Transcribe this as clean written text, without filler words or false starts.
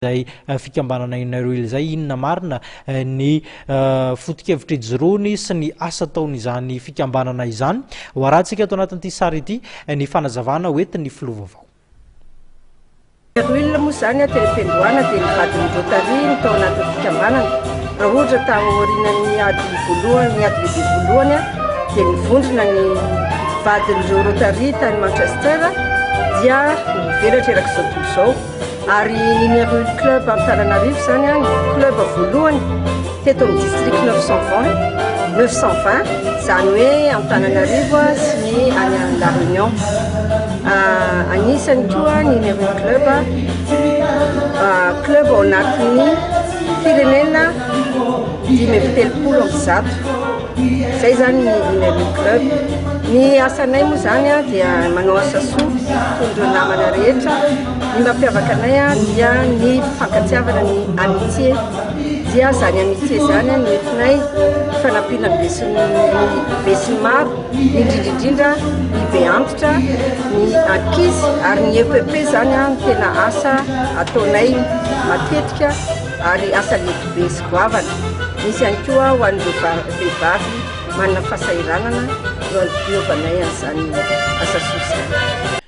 zay fikambanana inareo ilzay inona marina ny foto-kevitra ijoroany sy ny asa taon'izany fikambanana izany ho arahantsika ato anatin'ity sary ity ny fanazavana hoentin'ny filoha vaovao. Ilona moa zany telependroana dia nivadiny Rotary ny tao anatin'ny fikambanana raha ohatra taorian'ny ady voalohany ny ady lehibe voalohany dia nivondrona ny vadin'ireo Rotary tany Manchester dia nivelatra erak'izao tontolo izao. Ary numéro club Antananarivo zany ny club voalohany teto amin'ny district 920 zany hoe Antananarivo sy ny any La Réunion. Anisany koa numéro club ao anatin'ny firenena 530. Zay zany ny numéro club. Ny asanay moa zany dia manao asa soa tondro namana rehetra. Ny mampiavaka anay dia ny fankatsiavana ny amitié dia zany amitié zany no entinay fanampiana be sy ny maro indrindrindrindra ny be antitra ny ankizy ary ny EPP zany ny tena asa ataonay matetika ary asa lehibe sy goavana. Misy ihany koa ho an'ireo vehivavy manana fahasahiranana eo amin'ny fiovanay an'izany asa soa.